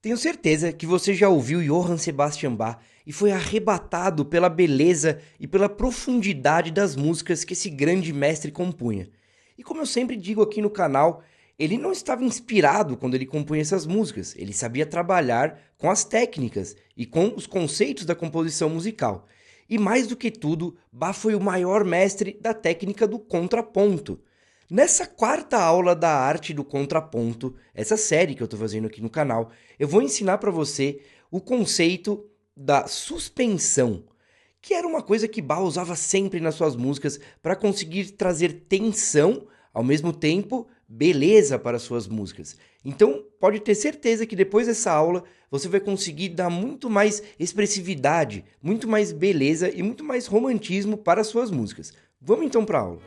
Tenho certeza que você já ouviu Johann Sebastian Bach e foi arrebatado pela beleza e pela profundidade das músicas que esse grande mestre compunha. E como eu sempre digo aqui no canal, ele não estava inspirado quando ele compunha essas músicas, ele sabia trabalhar com as técnicas e com os conceitos da composição musical. E mais do que tudo, Bach foi o maior mestre da técnica do contraponto. Nessa quarta aula da arte do contraponto, essa série que eu estou fazendo aqui no canal, eu vou ensinar para você o conceito da suspensão, que era uma coisa que Bach usava sempre nas suas músicas para conseguir trazer tensão, ao mesmo tempo beleza para suas músicas. Então, pode ter certeza que depois dessa aula você vai conseguir dar muito mais expressividade, muito mais beleza e muito mais romantismo para as suas músicas. Vamos então para a aula.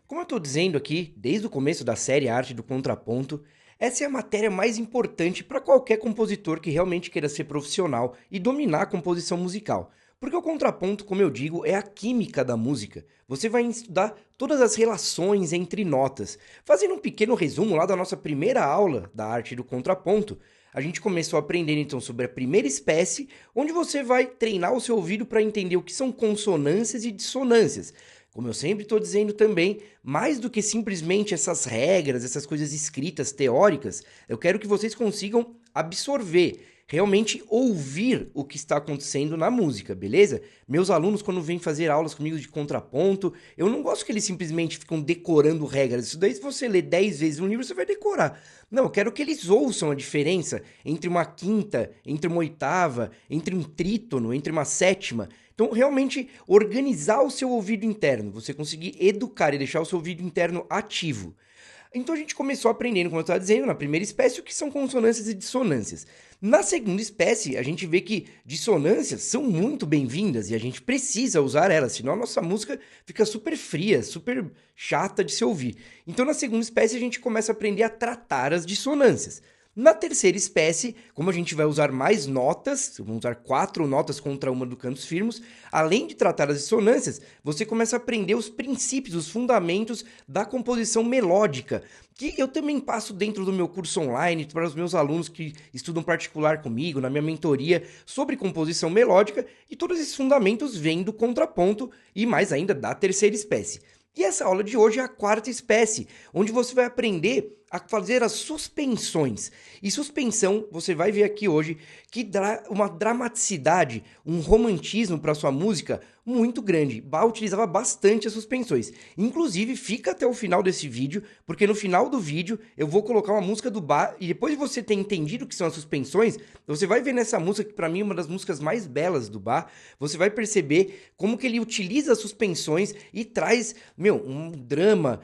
Como eu estou dizendo aqui, desde o começo da série A Arte do Contraponto, essa é a matéria mais importante para qualquer compositor que realmente queira ser profissional e dominar a composição musical. Porque o contraponto, como eu digo, é a química da música. Você vai estudar todas as relações entre notas. Fazendo um pequeno resumo lá da nossa primeira aula da arte do contraponto, a gente começou aprendendo então sobre a primeira espécie, onde você vai treinar o seu ouvido para entender o que são consonâncias e dissonâncias. Como eu sempre estou dizendo também, mais do que simplesmente essas regras, essas coisas escritas, teóricas, eu quero que vocês consigam absorver, realmente ouvir o que está acontecendo na música, beleza? Meus alunos, quando vêm fazer aulas comigo de contraponto, eu não gosto que eles simplesmente ficam decorando regras. Isso daí, se você ler 10 vezes um livro, você vai decorar. Não, eu quero que eles ouçam a diferença entre uma quinta, entre uma oitava, entre um trítono, entre uma sétima. Então, realmente, organizar o seu ouvido interno, você conseguir educar e deixar o seu ouvido interno ativo. Então a gente começou aprendendo, como eu estava dizendo, na primeira espécie, o que são consonâncias e dissonâncias. Na segunda espécie, a gente vê que dissonâncias são muito bem-vindas e a gente precisa usar elas, senão a nossa música fica super fria, super chata de se ouvir. Então na segunda espécie a gente começa a aprender a tratar as dissonâncias. Na terceira espécie, como a gente vai usar mais notas, vamos usar 4 notas contra uma do cantos firmes, além de tratar as dissonâncias, você começa a aprender os princípios, os fundamentos da composição melódica, que eu também passo dentro do meu curso online para os meus alunos que estudam particular comigo, na minha mentoria, sobre composição melódica, e todos esses fundamentos vêm do contraponto e mais ainda da terceira espécie. E essa aula de hoje é a quarta espécie, onde você vai aprender a fazer as suspensões. E suspensão, você vai ver aqui hoje, que dá uma dramaticidade, um romantismo para sua música muito grande. Bach utilizava bastante as suspensões. Inclusive, fica até o final desse vídeo, porque no final do vídeo eu vou colocar uma música do Bach, e depois de você ter entendido o que são as suspensões, você vai ver nessa música, que para mim é uma das músicas mais belas do Bach, você vai perceber como que ele utiliza as suspensões e traz, um drama,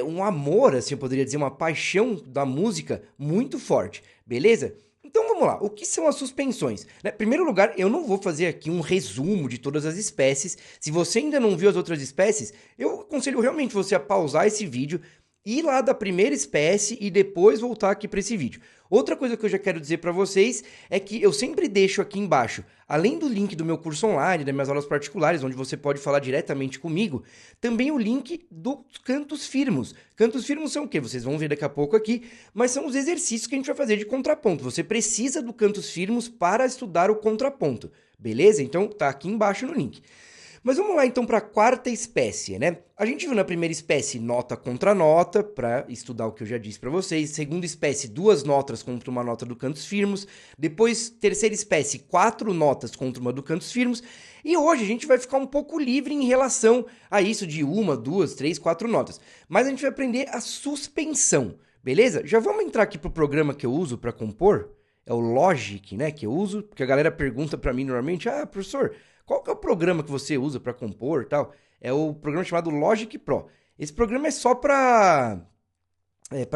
um amor, assim eu poderia dizer, uma paixão da música muito forte, beleza? Então vamos lá, o que são as suspensões? Em primeiro lugar, eu não vou fazer aqui um resumo de todas as espécies. Se você ainda não viu as outras espécies, eu aconselho realmente você a pausar esse vídeo, ir lá da primeira espécie e depois voltar aqui para esse vídeo. Outra coisa que eu já quero dizer para vocês é que eu sempre deixo aqui embaixo, além do link do meu curso online, das minhas aulas particulares, onde você pode falar diretamente comigo, também o link dos cantos firmos. Cantos firmos são o quê? Vocês vão ver daqui a pouco aqui, mas são os exercícios que a gente vai fazer de contraponto. Você precisa do cantos firmos para estudar o contraponto, beleza? Então tá aqui embaixo no link. Mas vamos lá então para a quarta espécie, né? A gente viu na primeira espécie nota contra nota, para estudar o que eu já disse para vocês. Segunda espécie, 2 notas contra uma nota do cantos firmos. Depois, terceira espécie, 4 notas contra uma do cantos firmos. E hoje a gente vai ficar um pouco livre em relação a isso de 1, 2, 3, 4 notas. Mas a gente vai aprender a suspensão, beleza? Já vamos entrar aqui pro programa que eu uso para compor? É o Logic, né, que eu uso, porque a galera pergunta para mim normalmente, professor, qual que é o programa que você usa para compor e tal? É o programa chamado Logic Pro. Esse programa é só para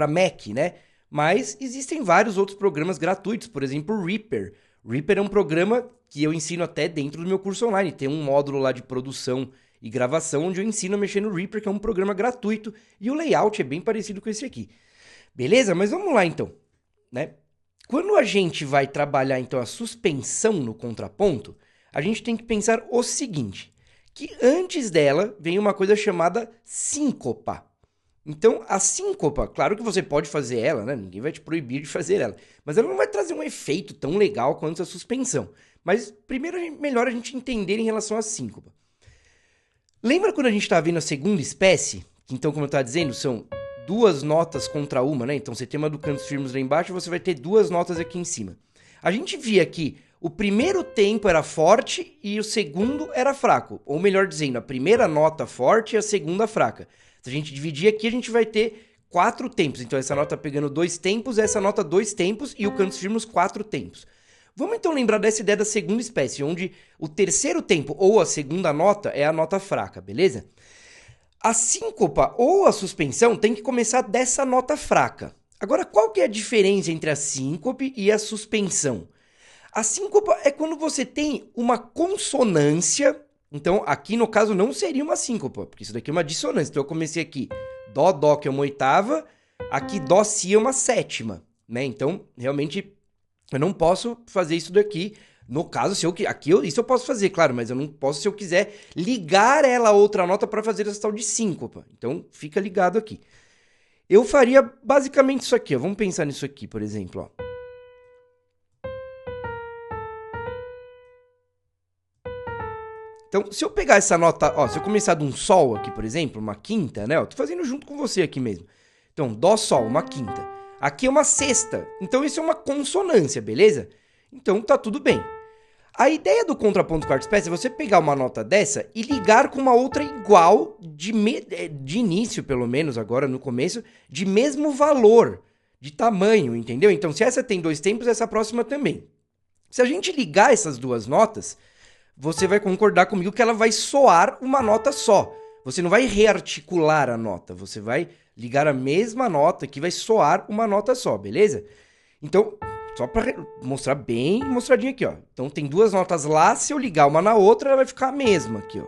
Mac, né? Mas existem vários outros programas gratuitos, por exemplo, o Reaper. Reaper é um programa que eu ensino até dentro do meu curso online. Tem um módulo lá de produção e gravação onde eu ensino a mexer no Reaper, que é um programa gratuito, e o layout é bem parecido com esse aqui. Beleza? Mas vamos lá então, né? Quando a gente vai trabalhar então a suspensão no contraponto, a gente tem que pensar o seguinte, que antes dela vem uma coisa chamada síncopa. Então, a síncopa, claro que você pode fazer ela, né? Ninguém vai te proibir de fazer ela, mas ela não vai trazer um efeito tão legal quanto a suspensão. Mas primeiro melhor a gente entender em relação à síncopa. Lembra quando a gente estava vendo a segunda espécie? Que então, como eu estava dizendo, são duas notas contra uma, né? Então você tem uma do cantos firmes lá embaixo, você vai ter duas notas aqui em cima. A gente via que o primeiro tempo era forte e o segundo era fraco. Ou melhor dizendo, a primeira nota forte e a segunda fraca. Se a gente dividir aqui, a gente vai ter 4 tempos. Então essa nota pegando 2 tempos, essa nota 2 tempos e o cantos firmes 4 tempos. Vamos então lembrar dessa ideia da segunda espécie, onde o terceiro tempo ou a segunda nota é a nota fraca, beleza? A síncopa ou a suspensão tem que começar dessa nota fraca. Agora, qual que é a diferença entre a síncope e a suspensão? A síncopa é quando você tem uma consonância. Então, aqui no caso não seria uma síncopa, porque isso daqui é uma dissonância. Então, eu comecei aqui dó, dó, que é uma oitava, aqui dó, si é uma sétima, né? Então, realmente, eu não posso fazer isso daqui. No caso, se eu aqui isso eu posso fazer, claro, mas eu não posso se eu quiser ligar ela a outra nota para fazer essa tal de síncopa. Então, fica ligado aqui. Eu faria basicamente isso aqui, ó. Vamos pensar nisso aqui, por exemplo, ó. Então, se eu pegar essa nota, ó, se eu começar de um sol aqui, por exemplo, uma quinta, né? Ó, tô fazendo junto com você aqui mesmo. Então, dó, sol, uma quinta. Aqui é uma sexta. Então, isso é uma consonância, beleza? Então, tá tudo bem. A ideia do contraponto quarta espécie é você pegar uma nota dessa e ligar com uma outra igual, de início, pelo menos, agora no começo, de mesmo valor, de tamanho, entendeu? Então, se essa tem 2 tempos, essa próxima também. Se a gente ligar essas duas notas, você vai concordar comigo que ela vai soar uma nota só. Você não vai rearticular a nota, você vai ligar a mesma nota que vai soar uma nota só, beleza? Então, só para mostrar bem mostradinho aqui, ó. Então tem duas notas lá, se eu ligar uma na outra, ela vai ficar a mesma aqui, ó.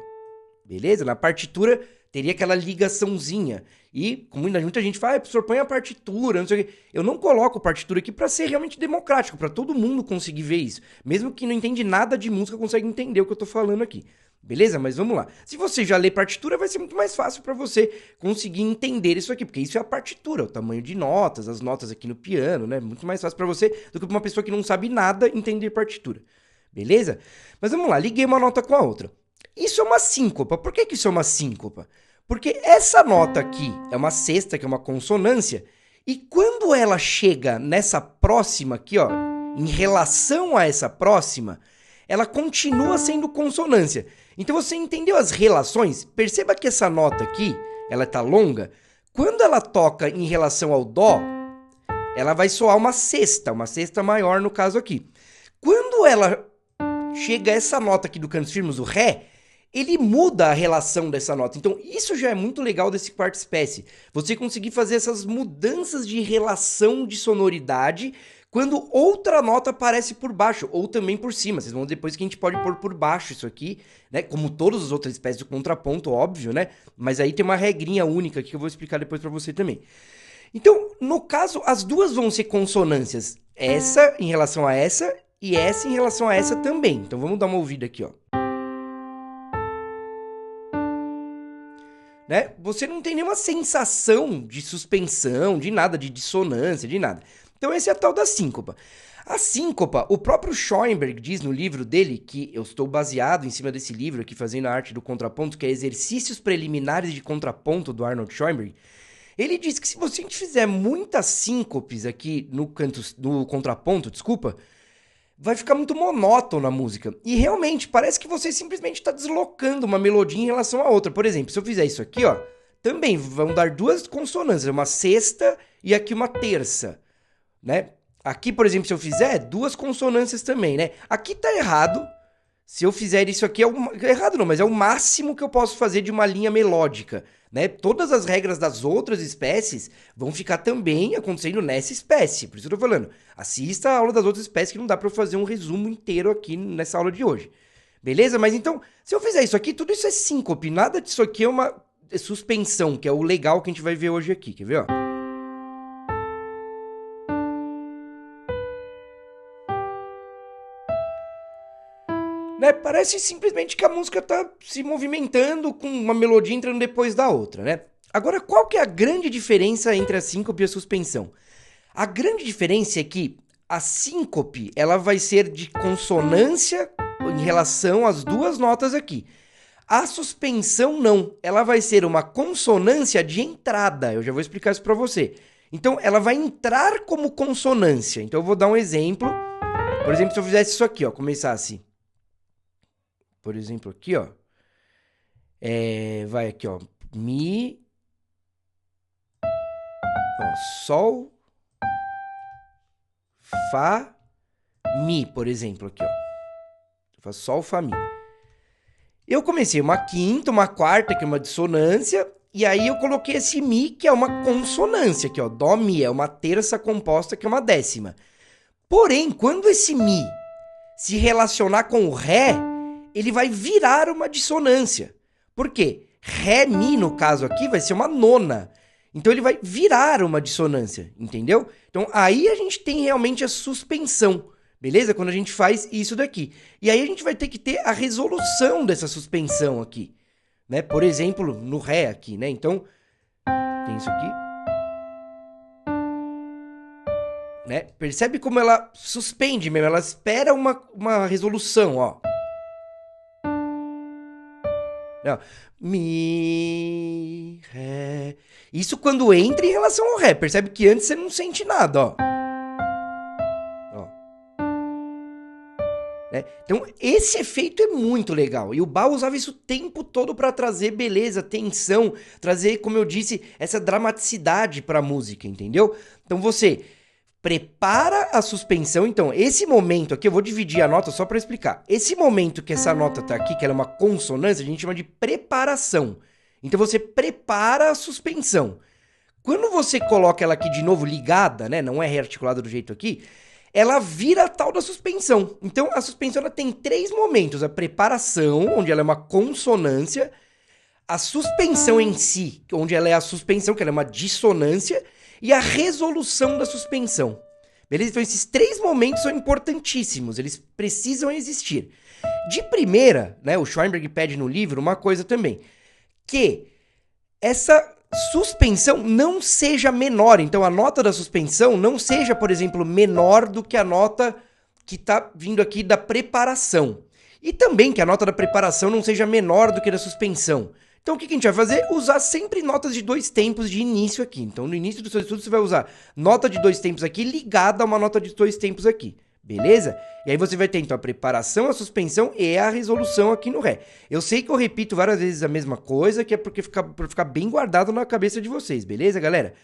Beleza? Na partitura teria aquela ligaçãozinha. E como muita gente fala, professor, põe a partitura, não sei o quê. Eu não coloco partitura aqui para ser realmente democrático, para todo mundo conseguir ver isso. Mesmo que não entende nada de música, consegue entender o que eu tô falando aqui. Beleza? Mas vamos lá. Se você já lê partitura, vai ser muito mais fácil para você conseguir entender isso aqui, porque isso é a partitura, o tamanho de notas, as notas aqui no piano, né? Muito mais fácil para você do que pra uma pessoa que não sabe nada entender partitura. Beleza? Mas vamos lá, liguei uma nota com a outra. Isso é uma síncopa. Por que isso é uma síncopa? Porque essa nota aqui é uma sexta, que é uma consonância, e quando ela chega nessa próxima aqui, ó, em relação a essa próxima, ela continua sendo consonância. Então você entendeu as relações? Perceba que essa nota aqui, ela tá longa. Quando ela toca em relação ao dó, ela vai soar uma sexta maior no caso aqui. Quando ela chega a essa nota aqui do cantos firmes, o ré, ele muda a relação dessa nota. Então isso já é muito legal desse quarta espécie. Você conseguir fazer essas mudanças de relação de sonoridade quando outra nota aparece por baixo, ou também por cima. Vocês vão ver depois que a gente pode pôr por baixo isso aqui, né? Como todas as outras espécies do contraponto, óbvio, né? Mas aí tem uma regrinha única aqui que eu vou explicar depois pra você também. Então, no caso, as duas vão ser consonâncias. Essa em relação a essa e essa em relação a essa também. Então vamos dar uma ouvida aqui, ó. Né? Você não tem nenhuma sensação de suspensão, de nada, de dissonância, de nada. Então esse é a tal da síncopa. A síncopa, o próprio Schoenberg diz no livro dele, que eu estou baseado em cima desse livro aqui, fazendo a arte do contraponto, que é Exercícios Preliminares de Contraponto, do Arnold Schoenberg. Ele diz que se você fizer muitas síncopes aqui no contraponto, desculpa, vai ficar muito monótono a música. E realmente, parece que você simplesmente está deslocando uma melodia em relação a outra. Por exemplo, se eu fizer isso aqui, ó, também vão dar duas consonâncias, uma sexta e aqui uma terça, né? Aqui, por exemplo, se eu fizer, duas consonâncias também, né? Aqui tá errado. Se eu fizer isso aqui, errado não, mas é o máximo que eu posso fazer de uma linha melódica, né? Todas as regras das outras espécies vão ficar também acontecendo nessa espécie. Por isso eu tô falando, assista a aula das outras espécies que não dá pra eu fazer um resumo inteiro aqui nessa aula de hoje. Beleza? Mas então, se eu fizer isso aqui, tudo isso é síncope. Nada disso aqui é uma suspensão, que é o legal que a gente vai ver hoje aqui. Quer ver, ó? né? Parece simplesmente que a música tá se movimentando com uma melodia entrando depois da outra, né? Agora, qual que é a grande diferença entre a síncope e a suspensão? A grande diferença é que a síncope, ela vai ser de consonância em relação às duas notas aqui. A suspensão não, ela vai ser uma consonância de entrada. Eu já vou explicar isso para você. Então, ela vai entrar como consonância. Então, eu vou dar um exemplo. Por exemplo, se eu fizesse isso aqui, ó, começasse. Por exemplo, aqui, ó. Vai aqui, ó. Mi. Ó, sol. Fá. Mi, por exemplo, aqui, ó. Eu faço sol, fá, mi. Eu comecei uma quinta, uma quarta, que é uma dissonância. E aí eu coloquei esse mi, que é uma consonância, aqui, ó. Dó, mi, é uma terça composta, que é uma décima. Porém, quando esse mi se relacionar com o ré, ele vai virar uma dissonância. Por quê? Ré, mi, no caso aqui, vai ser uma nona. Então, ele vai virar uma dissonância, entendeu? Então, aí a gente tem realmente a suspensão, beleza? Quando a gente faz isso daqui. E aí a gente vai ter que ter a resolução dessa suspensão aqui, né? Por exemplo, no ré aqui, né? Então, tem isso aqui. Né? Percebe como ela suspende mesmo, ela espera uma resolução, ó. Não. Mi, ré. Isso quando entra em relação ao ré. Percebe que antes você não sente nada, ó. Né? Então, esse efeito é muito legal. E o Bach usava isso o tempo todo para trazer beleza, tensão, trazer, como eu disse, essa dramaticidade para a música, entendeu? Então, você prepara a suspensão. Então, esse momento aqui, eu vou dividir a nota só para explicar. Esse momento que essa nota tá aqui, que ela é uma consonância, a gente chama de preparação. Então, você prepara a suspensão. Quando você coloca ela aqui de novo ligada, né, não é rearticulada do jeito aqui, ela vira a tal da suspensão. Então, a suspensão ela tem 3 momentos. A preparação, onde ela é uma consonância. A suspensão em si, onde ela é a suspensão, que ela é uma dissonância. E a resolução da suspensão. Beleza? Então, esses 3 momentos são importantíssimos. Eles precisam existir. De primeira, né, o Schoenberg pede no livro uma coisa também. Que essa suspensão não seja menor. Então, a nota da suspensão não seja, por exemplo, menor do que a nota que está vindo aqui da preparação. E também que a nota da preparação não seja menor do que a da suspensão. Então, o que a gente vai fazer? Usar sempre notas de 2 tempos de início aqui. Então, no início do seu estudo, você vai usar nota de 2 tempos aqui ligada a uma nota de 2 tempos aqui. Beleza? E aí você vai ter, então, a preparação, a suspensão e a resolução aqui no ré. Eu sei que eu repito várias vezes a mesma coisa, que é porque pra ficar bem guardado na cabeça de vocês. Beleza, galera?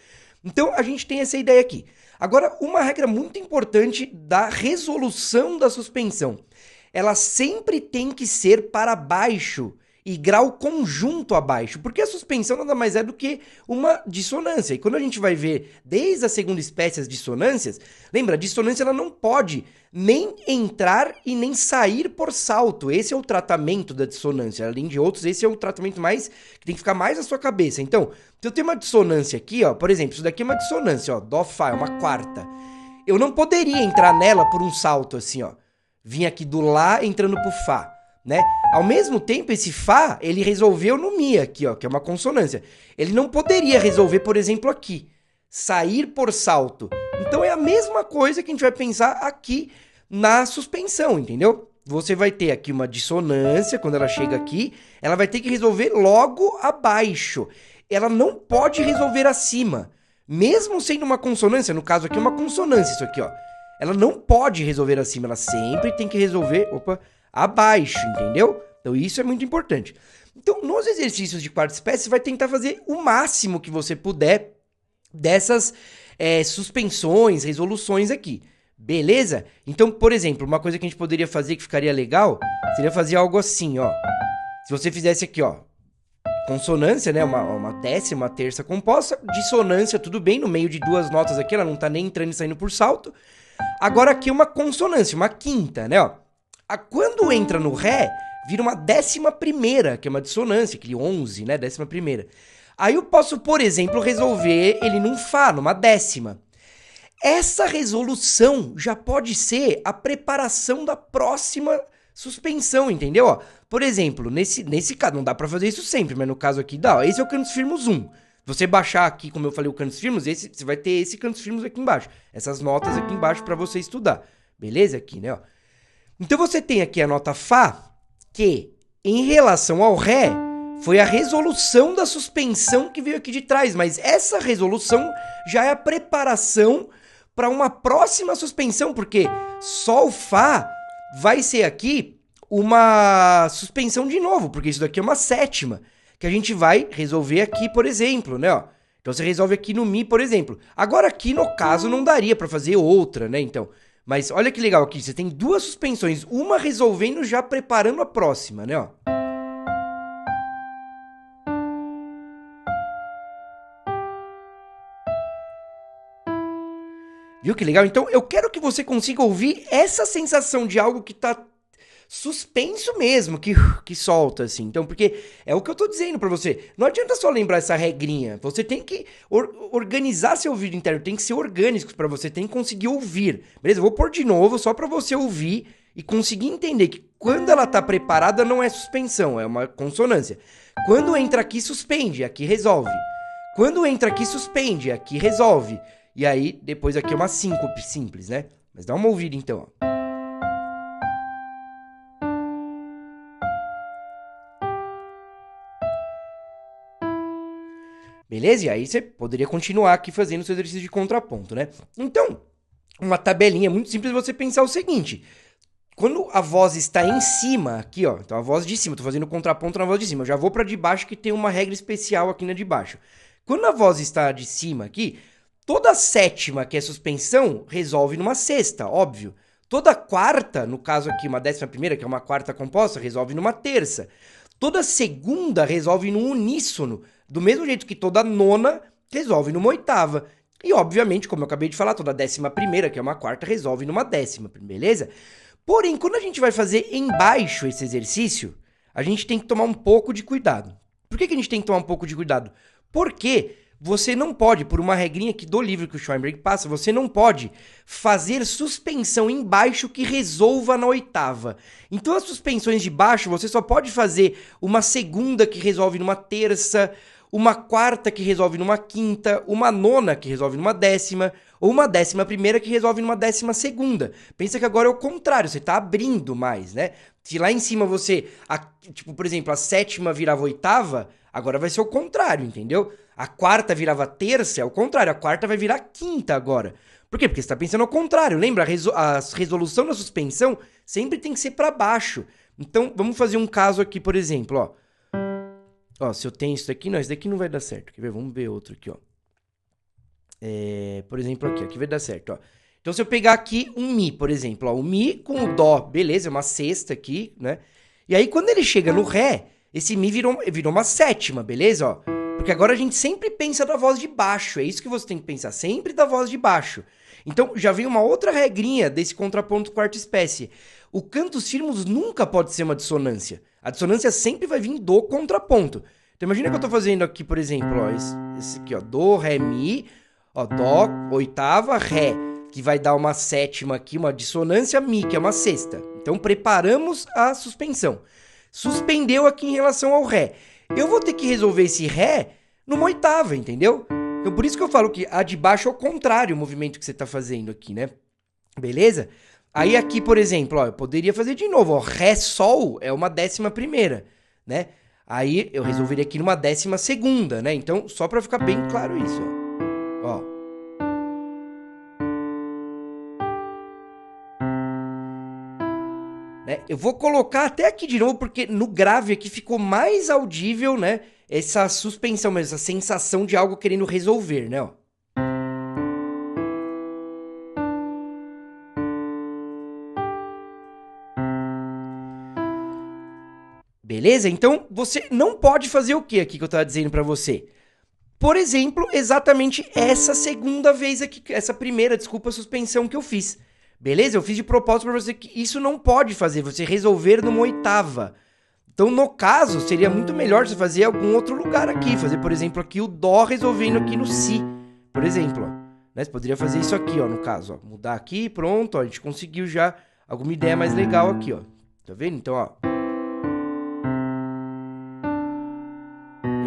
Então, a gente tem essa ideia aqui. Agora, uma regra muito importante da resolução da suspensão. Ela sempre tem que ser para baixo e grau conjunto abaixo, porque a suspensão nada mais é do que uma dissonância. E quando a gente vai ver desde a segunda espécie as dissonâncias, lembra, a dissonância ela não pode nem entrar e nem sair por salto. Esse é o tratamento da dissonância. Além de outros, esse é o tratamento mais que tem que ficar mais na sua cabeça. Então, se eu tenho uma dissonância aqui, ó, por exemplo, isso daqui é uma dissonância, ó, dó, fá, é uma quarta. Eu não poderia entrar nela por um salto assim, ó. Vim aqui do lá entrando pro fá. Né? Ao mesmo tempo, esse Fá, ele resolveu no Mi aqui, ó, que é uma consonância. Ele não poderia resolver, por exemplo, aqui. Sair por salto. Então, é a mesma coisa que a gente vai pensar aqui na suspensão, entendeu? Você vai ter aqui uma dissonância, quando ela chega aqui, ela vai ter que resolver logo abaixo. Ela não pode resolver acima. Mesmo sendo uma consonância, no caso aqui é uma consonância isso aqui, ó. Ela não pode resolver acima, ela sempre tem que resolver... abaixo, entendeu? Então isso é muito importante. Então, nos exercícios de quarta espécie, você vai tentar fazer o máximo que você puder dessas suspensões, resoluções aqui. Beleza? Então, por exemplo, uma coisa que a gente poderia fazer que ficaria legal, seria fazer algo assim, ó. Se você fizesse aqui, ó, consonância, né, uma décima, uma terça composta, dissonância, tudo bem, no meio de 2 notas aqui, ela não tá nem entrando e saindo por salto. Agora aqui uma consonância, uma quinta, né, ó. Quando entra no ré, vira uma 11ª, que é uma dissonância, aquele 11, né, 11ª. Aí eu posso, por exemplo, resolver ele num fá, numa décima. Essa resolução já pode ser a preparação da próxima suspensão, entendeu? Ó, por exemplo, nesse caso, não dá pra fazer isso sempre, mas no caso aqui dá, ó, esse é o Cantos Firmos 1. Você baixar aqui, como eu falei, o Cantos Firmos, você vai ter esse Cantos Firmos aqui embaixo. Essas notas aqui embaixo pra você estudar. Beleza? Aqui, né? Ó. Então você tem aqui a nota Fá, que em relação ao Ré, foi a resolução da suspensão que veio aqui de trás. Mas essa resolução já é a preparação para uma próxima suspensão, porque Sol Fá vai ser aqui uma suspensão de novo, porque isso daqui é uma sétima, que a gente vai resolver aqui, por exemplo, né, ó. Então você resolve aqui no Mi, por exemplo. Agora aqui, no caso, não daria para fazer outra, né, então. Mas olha que legal aqui, você tem duas suspensões, uma resolvendo já preparando a próxima, né, ó. Viu que legal? Então eu quero que você consiga ouvir essa sensação de algo que tá suspenso mesmo, que solta, assim. Então, porque é o que eu tô dizendo pra você. Não adianta só lembrar essa regrinha. Você tem que organizar seu ouvido interno, tem que ser orgânico pra você, tem que conseguir ouvir. Beleza? Eu vou pôr de novo só pra você ouvir e conseguir entender que quando ela tá preparada não é suspensão, é uma consonância. Quando entra aqui, suspende, aqui resolve. Quando entra aqui, suspende, aqui resolve. E aí, depois aqui é uma síncope simples, né? Mas dá uma ouvida então, ó. Beleza? E aí você poderia continuar aqui fazendo o seu exercício de contraponto, né? Então, uma tabelinha muito simples você pensar o seguinte. Quando a voz está em cima, aqui ó, então a voz de cima, tô fazendo contraponto na voz de cima, eu já vou para de baixo que tem uma regra especial aqui na de baixo. Quando a voz está de cima aqui, toda sétima, que é suspensão, resolve numa sexta, óbvio. Toda quarta, no caso aqui uma 11ª, que é uma quarta composta, resolve numa terça. Toda segunda resolve num uníssono, do mesmo jeito que toda nona resolve numa oitava. E, obviamente, como eu acabei de falar, toda 11ª, que é uma quarta, resolve numa 10ª, beleza? Porém, quando a gente vai fazer embaixo esse exercício, a gente tem que tomar um pouco de cuidado. Por que a gente tem que tomar um pouco de cuidado? Porque você não pode, por uma regrinha aqui do livro que o Schoenberg passa, você não pode fazer suspensão embaixo que resolva na oitava. Então as suspensões de baixo você só pode fazer uma segunda que resolve numa terça, uma quarta que resolve numa quinta, uma nona que resolve numa 10ª, ou uma 11ª que resolve numa 12ª. Pensa que agora é o contrário, você tá abrindo mais, né? Se lá em cima você, tipo, por exemplo, a 7ª virava oitava, agora vai ser o contrário, entendeu? A quarta virava terça, é o contrário, a quarta vai virar quinta agora. Por quê? Porque você está pensando ao contrário, lembra? A resolução da suspensão sempre tem que ser para baixo. Então, vamos fazer um caso aqui, por exemplo, ó. Ó, se eu tenho isso daqui, não, isso daqui não vai dar certo. Quer ver? Vamos ver outro aqui, ó. Por exemplo, aqui vai dar certo, ó. Então, se eu pegar aqui um Mi, por exemplo, ó, o Mi com o Dó, beleza, é uma sexta aqui, né? E aí, quando ele chega no Ré, esse Mi virou uma 7ª, beleza, ó? Porque agora a gente sempre pensa da voz de baixo, é isso que você tem que pensar, sempre da voz de baixo. Então, já vem uma outra regrinha desse contraponto quarta espécie. O cantus firmus nunca pode ser uma dissonância. A dissonância sempre vai vir do contraponto. Então, imagina que eu tô fazendo aqui, por exemplo, ó, esse aqui, ó, Dó, Ré, Mi, ó, Dó, oitava, Ré, que vai dar uma 7ª aqui, uma dissonância, Mi, que é uma sexta. Então, preparamos a suspensão. Suspendeu aqui em relação ao Ré. Eu vou ter que resolver esse Ré numa oitava, entendeu? Então, por isso que eu falo que a de baixo é o contrário, o movimento que você tá fazendo aqui, né? Beleza? Aí aqui, por exemplo, ó, eu poderia fazer de novo, ó, Ré, Sol é uma 11ª, né? Aí eu resolveria aqui numa 12ª, né? Então, só pra ficar bem claro isso, ó. Ó. Né? Eu vou colocar até aqui de novo, porque no grave aqui ficou mais audível, né? Essa suspensão mesmo, essa sensação de algo querendo resolver, né? Ó. Beleza? Então, você não pode fazer o que aqui que eu tava dizendo pra você? Por exemplo, exatamente essa segunda vez aqui, essa primeira, desculpa, suspensão que eu fiz. Beleza? Eu fiz de propósito pra você que isso não pode fazer, você resolver numa oitava. Então, no caso, seria muito melhor você fazer em algum outro lugar aqui. Fazer, por exemplo, aqui o Dó resolvendo aqui no Si. Por exemplo, ó. Né? Você poderia fazer isso aqui, ó, no caso. Ó. Mudar aqui, pronto. Ó, a gente conseguiu já alguma ideia mais legal aqui, ó. Tá vendo? Então, ó.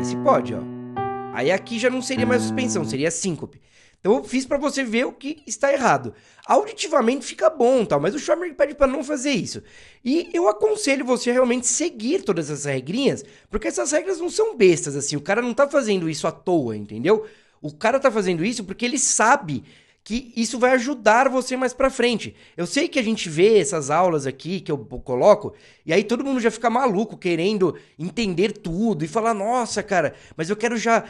Esse pode, ó. Aí aqui já não seria mais suspensão, seria síncope. Então eu fiz pra você ver o que está errado. Auditivamente fica bom, tal, mas o Schwammer pede pra não fazer isso. E eu aconselho você a realmente seguir todas essas regrinhas, porque essas regras não são bestas assim. O cara não tá fazendo isso à toa, entendeu? O cara tá fazendo isso porque ele sabe que isso vai ajudar você mais pra frente. Eu sei que a gente vê essas aulas aqui que eu coloco, e aí todo mundo já fica maluco querendo entender tudo e falar: "Nossa, cara, mas eu quero já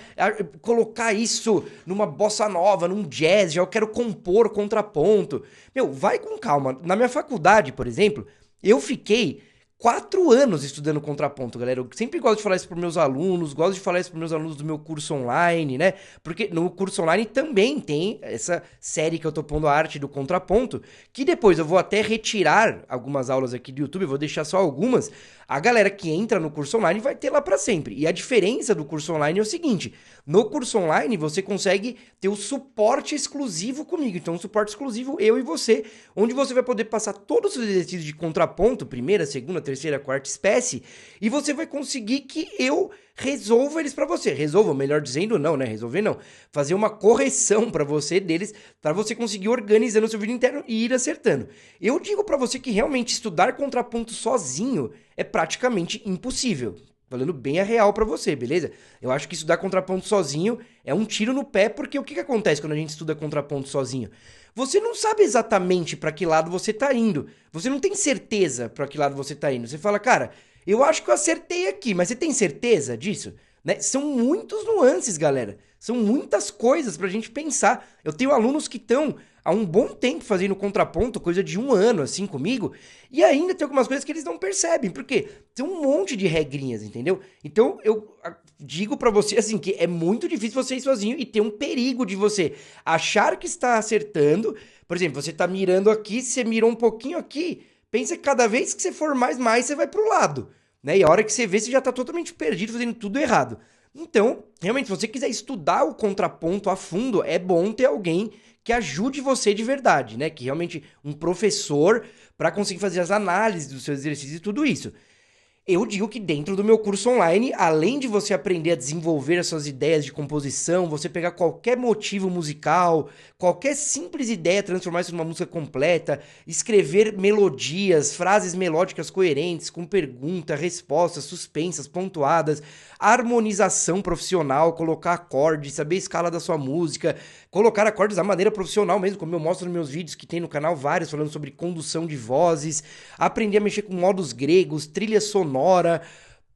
colocar isso numa bossa nova, num jazz, já eu quero compor contraponto". Meu, vai com calma. Na minha faculdade, por exemplo, eu fiquei 4 anos estudando contraponto, galera. Eu sempre gosto de falar isso para meus alunos, gosto de falar isso para meus alunos do meu curso online, né? Porque no curso online também tem essa série que eu tô pondo a arte do contraponto, que depois eu vou até retirar algumas aulas aqui do YouTube, eu vou deixar só algumas. A galera que entra no curso online vai ter lá para sempre. E a diferença do curso online é o seguinte: no curso online você consegue ter o suporte exclusivo comigo. Então, um suporte exclusivo eu e você, onde você vai poder passar todos os exercícios de contraponto, primeira, segunda, terceira, quarta espécie, e você vai conseguir que eu resolva eles para você. Resolva, melhor dizendo, não, né? Resolver não. Fazer uma correção para você deles, para você conseguir organizando o seu vídeo interno e ir acertando. Eu digo para você que realmente estudar contraponto sozinho é praticamente impossível. Falando bem a real pra você, beleza? Eu acho que estudar contraponto sozinho é um tiro no pé, porque o que acontece quando a gente estuda contraponto sozinho? Você não sabe exatamente pra que lado você tá indo. Você não tem certeza pra que lado você tá indo. Você fala: "Cara, eu acho que eu acertei aqui", mas você tem certeza disso? Né? São muitos nuances, galera. São muitas coisas pra gente pensar. Eu tenho alunos que estão há um bom tempo fazendo contraponto, coisa de 1 ano assim comigo, e ainda tem algumas coisas que eles não percebem, porque tem um monte de regrinhas, entendeu? Então eu digo pra você assim que é muito difícil você ir sozinho e tem um perigo de você achar que está acertando. Por exemplo, você tá mirando aqui, você mirou um pouquinho aqui, pensa que cada vez que você for mais, você vai pro lado, né? E a hora que você vê, você já tá totalmente perdido, fazendo tudo errado. Então, realmente, se você quiser estudar o contraponto a fundo, é bom ter alguém que ajude você de verdade, né? Que realmente um professor para conseguir fazer as análises dos seus exercícios e tudo isso. Eu digo que dentro do meu curso online, além de você aprender a desenvolver as suas ideias de composição, você pegar qualquer motivo musical, qualquer simples ideia, transformar isso numa música completa, escrever melodias, frases melódicas coerentes, com pergunta, respostas, suspensas, pontuadas, harmonização profissional, colocar acordes, saber a escala da sua música, colocar acordes da maneira profissional mesmo, como eu mostro nos meus vídeos que tem no canal vários falando sobre condução de vozes, aprender a mexer com modos gregos, trilha sonora,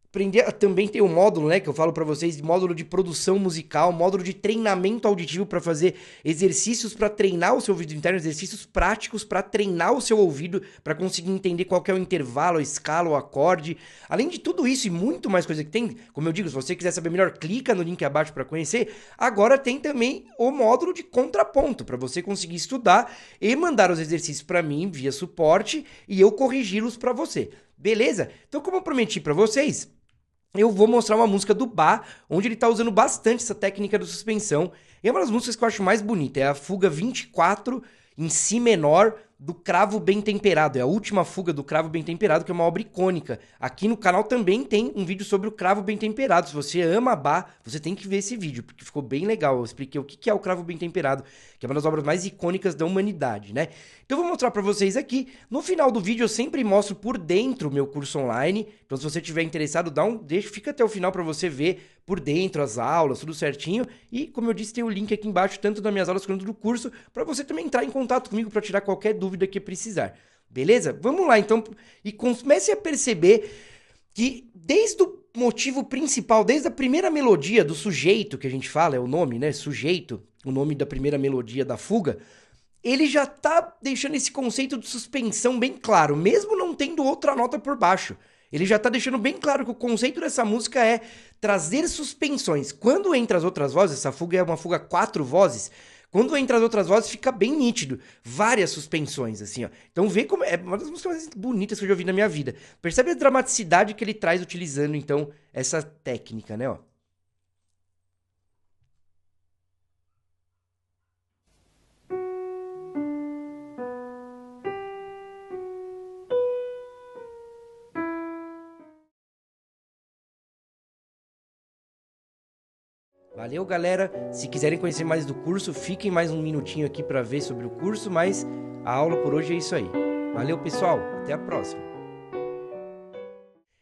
aprender também tem o módulo, né, que eu falo pra vocês, módulo de produção musical, módulo de treinamento auditivo pra fazer exercícios pra treinar o seu ouvido interno, exercícios práticos pra treinar o seu ouvido, pra conseguir entender qual que é o intervalo, a escala, o acorde. Além de tudo isso e muito mais coisa que tem, como eu digo, se você quiser saber melhor, clica no link abaixo pra conhecer. Agora tem também o módulo de contraponto pra você conseguir estudar e mandar os exercícios pra mim via suporte e eu corrigi-los pra você. Beleza? Então, como eu prometi pra vocês, eu vou mostrar uma música do Bach, onde ele tá usando bastante essa técnica de suspensão. E é uma das músicas que eu acho mais bonita, é a Fuga 24 em Si menor do Cravo Bem Temperado. É a última fuga do Cravo Bem Temperado, que é uma obra icônica. Aqui no canal também tem um vídeo sobre o Cravo Bem Temperado. Se você ama Bach, você tem que ver esse vídeo, porque ficou bem legal. Eu expliquei o que é o Cravo Bem Temperado, que é uma das obras mais icônicas da humanidade, né? Então eu vou mostrar pra vocês aqui. No final do vídeo eu sempre mostro por dentro o meu curso online. Então se você estiver interessado, fica até o final pra você ver por dentro as aulas, tudo certinho. E como eu disse, tem o link aqui embaixo, tanto das minhas aulas quanto do curso, pra você também entrar em contato comigo pra tirar qualquer dúvida que precisar. Beleza? Vamos lá então e comece a perceber que desde o motivo principal, desde a primeira melodia do sujeito que a gente fala, é o nome, né? Sujeito, o nome da primeira melodia da fuga, ele já tá deixando esse conceito de suspensão bem claro, mesmo não tendo outra nota por baixo. Ele já tá deixando bem claro que o conceito dessa música é trazer suspensões. Quando entra as outras vozes, essa fuga é uma fuga 4 vozes, quando entra as outras vozes fica bem nítido, várias suspensões assim, ó. Então vê como é uma das músicas mais bonitas que eu já ouvi na minha vida. Percebe a dramaticidade que ele traz utilizando então essa técnica, né, ó? Valeu, galera. Se quiserem conhecer mais do curso, fiquem mais um minutinho aqui para ver sobre o curso, mas a aula por hoje é isso aí. Valeu, pessoal. Até a próxima.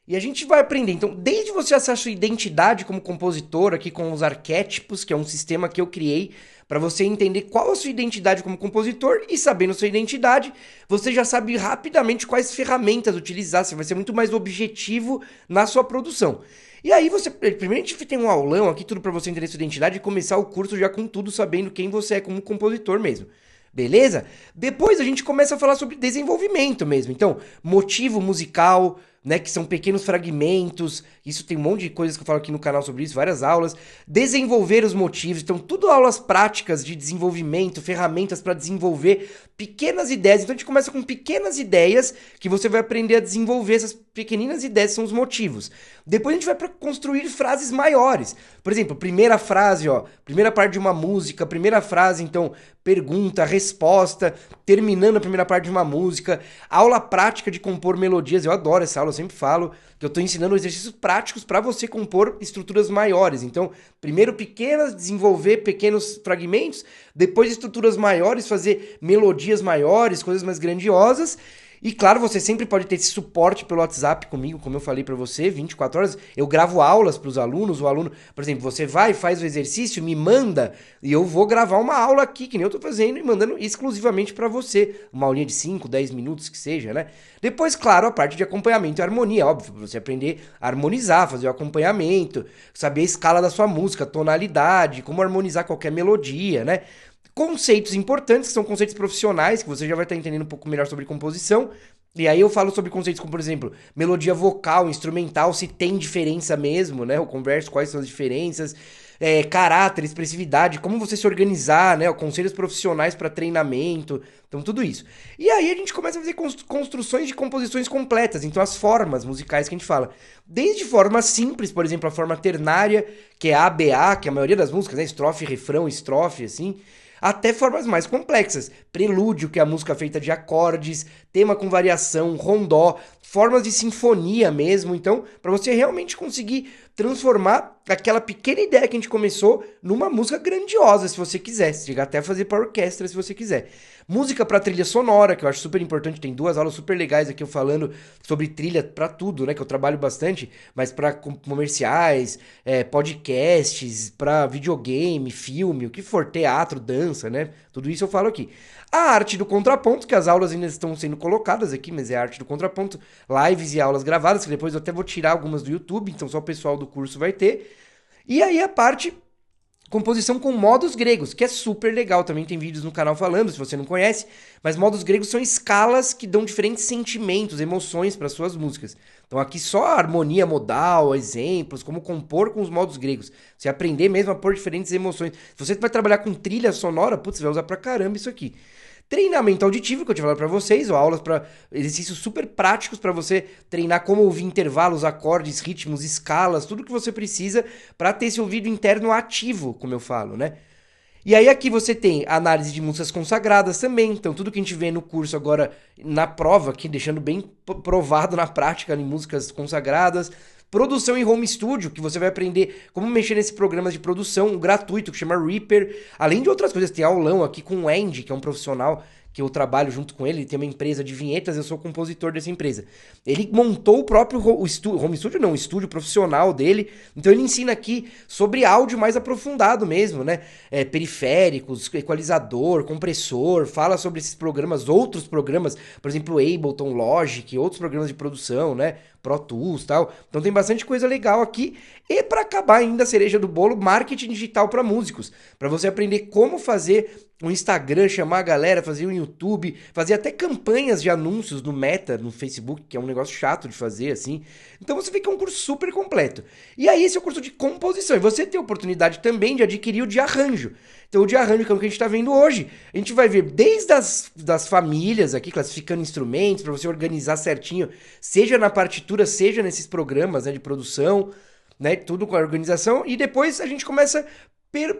E a gente vai aprender, então, desde você achar sua identidade como compositor, aqui com os arquétipos, que é um sistema que eu criei, para você entender qual a sua identidade como compositor, e sabendo sua identidade, você já sabe rapidamente quais ferramentas utilizar, você vai ser muito mais objetivo na sua produção. E aí você, primeiro a gente tem um aulão aqui, tudo para você entender sua identidade e começar o curso já com tudo, sabendo quem você é como compositor mesmo. Beleza? Depois a gente começa a falar sobre desenvolvimento mesmo. Então, motivo musical, né, que são pequenos fragmentos. Isso tem um monte de coisas que eu falo aqui no canal sobre isso, várias aulas. Desenvolver os motivos. Então, tudo aulas práticas de desenvolvimento, ferramentas para desenvolver pequenas ideias. Então, a gente começa com pequenas ideias que você vai aprender a desenvolver. Essas pequeninas ideias são os motivos. Depois a gente vai para construir frases maiores. Por exemplo, primeira frase, ó, primeira parte de uma música, primeira frase, então, pergunta, resposta, terminando a primeira parte de uma música, aula prática de compor melodias. Eu adoro essa aula, eu sempre falo que eu estou ensinando exercícios práticos para você compor estruturas maiores. Então, primeiro pequenas, desenvolver pequenos fragmentos, depois estruturas maiores, fazer melodias maiores, coisas mais grandiosas. E claro, você sempre pode ter esse suporte pelo WhatsApp comigo, como eu falei para você, 24 horas. Eu gravo aulas para os alunos, o aluno, por exemplo, você vai, faz o exercício, me manda e eu vou gravar uma aula aqui, que nem eu tô fazendo, e mandando exclusivamente para você. Uma aulinha de 5, 10 minutos que seja, né? Depois, claro, a parte de acompanhamento e harmonia, óbvio, pra você aprender a harmonizar, fazer o acompanhamento, saber a escala da sua música, tonalidade, como harmonizar qualquer melodia, né? Conceitos importantes, que são conceitos profissionais, que você já vai estar entendendo um pouco melhor sobre composição. E aí eu falo sobre conceitos como, por exemplo, melodia vocal, instrumental, se tem diferença mesmo, né? Eu converso quais são as diferenças, caráter, expressividade, como você se organizar, né? Conselhos profissionais para treinamento, então tudo isso. E aí a gente começa a fazer construções de composições completas, então as formas musicais que a gente fala. Desde formas simples, por exemplo, a forma ternária, que é ABA, que é a maioria das músicas, né? Estrofe, refrão, estrofe, assim, até formas mais complexas. Prelúdio, que é a música feita de acordes, tema com variação, rondó, formas de sinfonia mesmo. Então, para você realmente conseguir transformar aquela pequena ideia que a gente começou numa música grandiosa, se você quiser. Chega até a fazer para orquestra, se você quiser. Música para trilha sonora, que eu acho super importante. Tem 2 aulas super legais aqui eu falando sobre trilha para tudo, né? Que eu trabalho bastante, mas para comerciais, podcasts, para videogame, filme, o que for, teatro, dança, né? Tudo isso eu falo aqui. A arte do contraponto, que as aulas ainda estão sendo colocadas aqui, mas é a arte do contraponto, lives e aulas gravadas, que depois eu até vou tirar algumas do YouTube, então só o pessoal do curso vai ter. E aí a parte composição com modos gregos, que é super legal, também tem vídeos no canal falando, se você não conhece, mas modos gregos são escalas que dão diferentes sentimentos, emoções para suas músicas. Então aqui só a harmonia modal, exemplos, como compor com os modos gregos. Você aprender mesmo a pôr diferentes emoções. Se você vai trabalhar com trilha sonora, putz, você vai usar pra caramba isso aqui. Treinamento auditivo, que eu te falei para vocês, ou aulas para exercícios super práticos para você treinar como ouvir intervalos, acordes, ritmos, escalas, tudo que você precisa para ter esse ouvido interno ativo, como eu falo, né? E aí aqui você tem análise de músicas consagradas também, então tudo que a gente vê no curso agora na prova, aqui deixando bem provado na prática em músicas consagradas. Produção em home studio, que você vai aprender como mexer nesse programa de produção gratuito que chama Reaper. Além de outras coisas, tem aulão aqui com o Andy, que é um profissional que eu trabalho junto com ele. Ele tem uma empresa de vinhetas, eu sou compositor dessa empresa. Ele montou o próprio home studio, não, o estúdio profissional dele. Então ele ensina aqui sobre áudio mais aprofundado mesmo, né? Periféricos, equalizador, compressor, fala sobre esses programas, outros programas, por exemplo, Ableton, Logic, outros programas de produção, né? Pro Tools e tal. Então tem bastante coisa legal aqui. E para acabar ainda a cereja do bolo, marketing digital para músicos. Para você aprender como fazer um Instagram, chamar a galera, fazer um YouTube, fazer até campanhas de anúncios no Meta, no Facebook, que é um negócio chato de fazer, assim. Então você vê que é um curso super completo. E aí esse é o curso de composição. E você tem a oportunidade também de adquirir o de arranjo. Então o de arranjo, que é o que a gente está vendo hoje, a gente vai ver desde das famílias aqui, classificando instrumentos, para você organizar certinho, seja na partitura, seja nesses programas, né, de produção, né, tudo com a organização. E depois a gente começa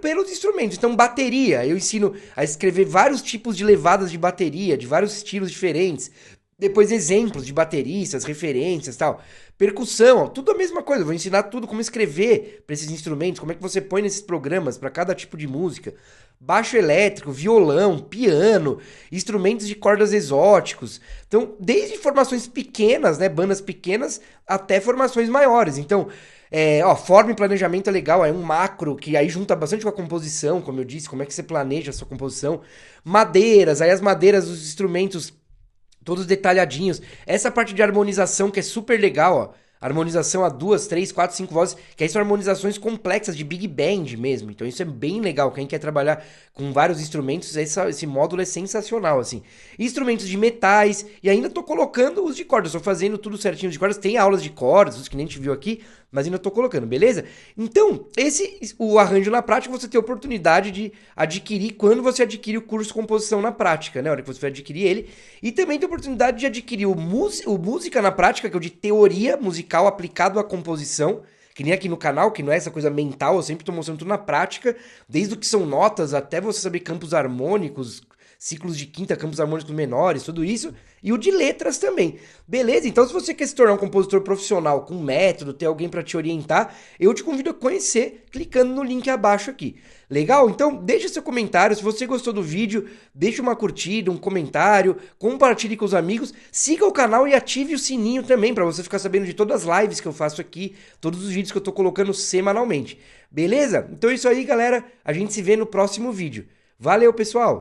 pelos instrumentos. Então, bateria. Eu ensino a escrever vários tipos de levadas de bateria, de vários estilos diferentes. Depois exemplos de bateristas, referências, tal. Percussão, ó, tudo a mesma coisa. Eu vou ensinar tudo como escrever para esses instrumentos, como é que você põe nesses programas para cada tipo de música. Baixo elétrico, violão, piano, instrumentos de cordas exóticos. Então, desde formações pequenas, né, bandas pequenas, até formações maiores. Então, forma e planejamento é legal, é um macro que aí junta bastante com a composição, como eu disse, como é que você planeja a sua composição. Madeiras, aí as madeiras, os instrumentos todos detalhadinhos. Essa parte de harmonização que é super legal, ó. Harmonização a 2, 3, 4, 5 vozes, que aí são harmonizações complexas de Big Band mesmo. Então isso é bem legal. Quem quer trabalhar com vários instrumentos, esse módulo é sensacional, assim. Instrumentos de metais, e ainda tô colocando os de cordas. Tô fazendo tudo certinho de cordas. Tem aulas de cordas, os que nem a gente viu aqui, mas ainda tô colocando, beleza? Então, o arranjo na prática, você tem a oportunidade de adquirir quando você adquire o curso Composição na Prática, né? A hora que você vai adquirir ele. E também tem a oportunidade de adquirir o Música na Prática, que é o de teoria musical aplicado à composição, que nem aqui no canal, que não é essa coisa mental, eu sempre tô mostrando tudo na prática, desde o que são notas até você saber campos harmônicos, ciclos de quinta, campos harmônicos menores, tudo isso, e o de letras também. Beleza? Então, se você quer se tornar um compositor profissional com método, ter alguém para te orientar, eu te convido a conhecer clicando no link abaixo aqui. Legal? Então, deixa seu comentário. Se você gostou do vídeo, deixa uma curtida, um comentário, compartilhe com os amigos, siga o canal e ative o sininho também para você ficar sabendo de todas as lives que eu faço aqui, todos os vídeos que eu tô colocando semanalmente. Beleza? Então é isso aí, galera. A gente se vê no próximo vídeo. Valeu, pessoal!